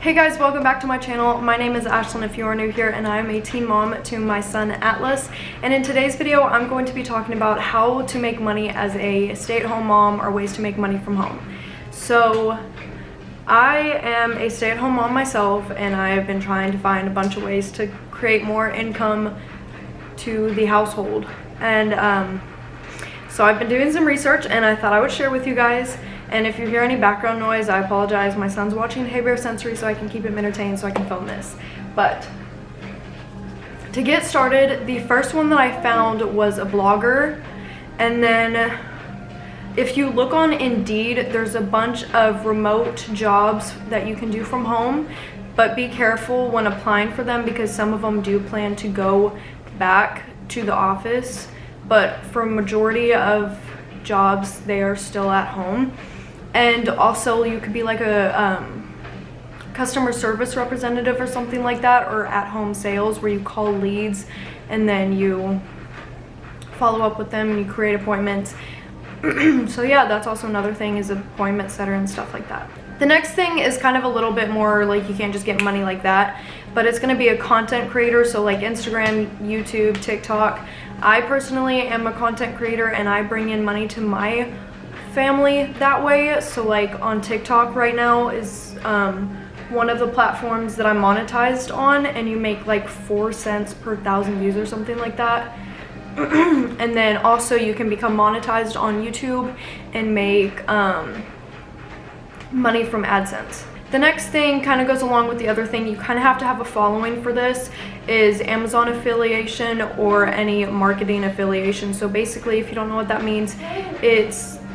Hey guys, welcome back to my channel. My name is Ashlyn if you are new here, and I am a teen mom to my son Atlas. And in today's video, I'm going to be talking about how to make money as a stay-at-home mom or ways to make money from home. So I am a stay-at-home mom myself, and I have been trying to find a bunch of ways to create more income to the household. And so I've been doing some research, and I thought I would share with you guys. And if you hear any background noise, I apologize. My son's watching Hey Bear Sensory, so I can keep him entertained so I can film this. But to get started, the first one that I found was a blogger. And then if you look on Indeed, there's a bunch of remote jobs that you can do from home. But be careful when applying for them, because some of them do plan to go back to the office. But for a majority of jobs, they are still at home. And also you could be like a customer service representative or something like that, or at-home sales, where you call leads and then you follow up with them and you create appointments. So yeah, that's also another thing, is appointment setter and stuff like that. The next thing is kind of a little bit more like, you can't just get money like that, but it's going to be a content creator. So like Instagram, YouTube, TikTok. I personally am a content creator, and I bring in money to my family that way. So like on TikTok right now is one of the platforms that I'm monetized on, and you make like 4 cents per 1,000 views or something like that. And then also you can become monetized on YouTube and make money from AdSense. The next thing kind of goes along with the other thing. You kind of have to have a following for this, is Amazon affiliation or any marketing affiliation. So basically, if you don't know what that means,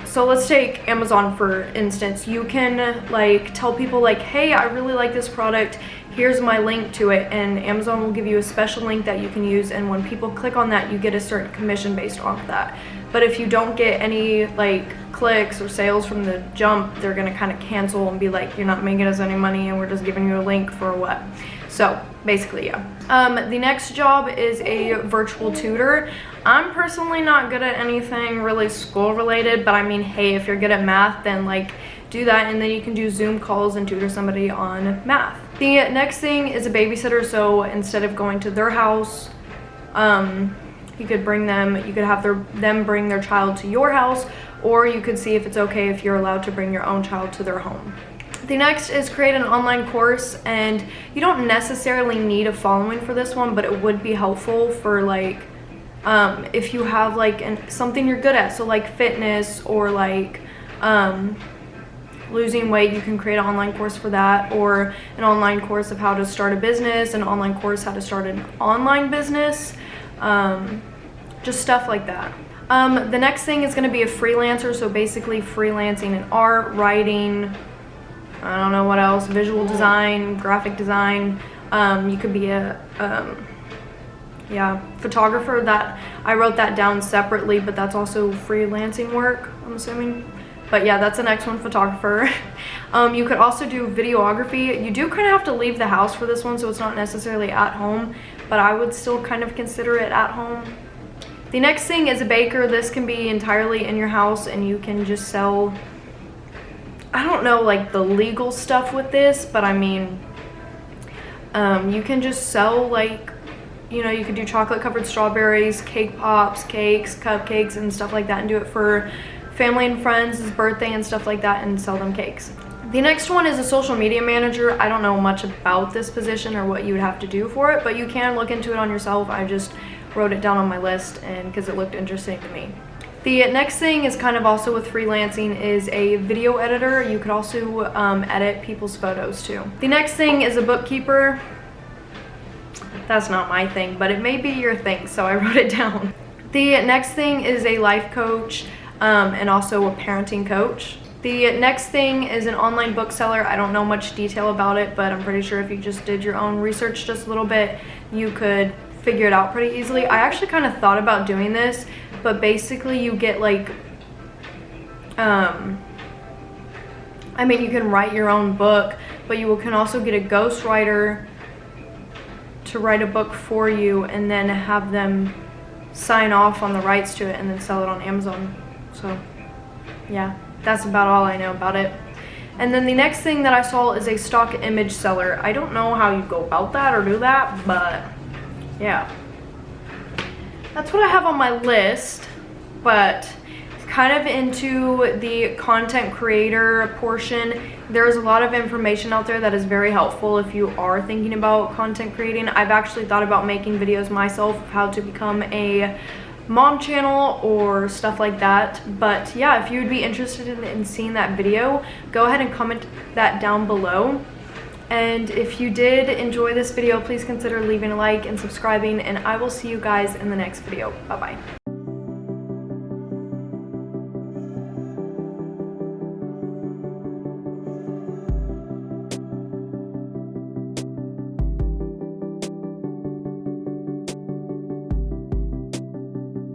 so let's take Amazon for instance. You can like tell people like, hey, I really like this product, here's my link to it, and Amazon will give you a special link that you can use, and when people click on that, you get a certain commission based off that. But if you don't get any like clicks or sales from the jump, they're gonna kind of cancel and be like, you're not making us any money and we're just giving you a link for what. So basically, yeah. The next job is a virtual tutor. I'm personally not good at anything really school related, but I mean, hey, if you're good at math, then like do that, and then you can do Zoom calls and tutor somebody on math. The next thing is a babysitter. So instead of going to their house, you could bring them, you could have them bring their child to your house, or you could see if it's okay if you're allowed to bring your own child to their home. The next is create an online course, and you don't necessarily need a following for this one, but it would be helpful for like if you have like something you're good at, so like fitness or like losing weight. You can create an online course for that, or an online course of how to start a business, an online course how to start an online business, just stuff like that. The next thing is going to be a freelancer. So basically freelancing in art, writing, I don't know what else, visual design, graphic design. You could be a photographer. That I wrote that down separately, but that's also freelancing work, I'm assuming. But yeah, that's the next one, photographer. You could also do videography. You do kind of have to leave the house for this one, so it's not necessarily at home, but I would still kind of consider it at home. The next thing is a baker. This can be entirely in your house, and you can just sell, I don't know like the legal stuff with this, but I mean, you can just sell like, you know, you could do chocolate covered strawberries, cake pops, cakes, cupcakes, and stuff like that, and do it for family and friends' birthday and stuff like that, and sell them cakes. The next one is a social media manager. I don't know much about this position or what you would have to do for it, but you can look into it on yourself. I just wrote it down on my list, and because it looked interesting to me. The next thing is kind of also with freelancing, is a video editor. You could also edit people's photos too. The next thing is a bookkeeper. That's not my thing, but it may be your thing, so I wrote it down. The next thing is a life coach, and also a parenting coach. The next thing is an online bookseller. I don't know much detail about it, but I'm pretty sure if you just did your own research just a little bit, you could figure it out pretty easily. I actually kind of thought about doing this, but basically you get like, I mean, you can write your own book, but you can also get a ghostwriter to write a book for you, and then have them sign off on the rights to it, and then sell it on Amazon. So yeah, that's about all I know about it. And then the next thing that I saw is a stock image seller. I don't know how you go about that or do that, but yeah. That's what I have on my list, but kind of into the content creator portion, there's a lot of information out there that is very helpful if you are thinking about content creating. I've actually thought about making videos myself of how to become a mom channel or stuff like that. But yeah, if you would be interested in seeing that video, go ahead and comment that down below. And if you did enjoy this video, please consider leaving a like and subscribing, and I will see you guys in the next video. Bye bye.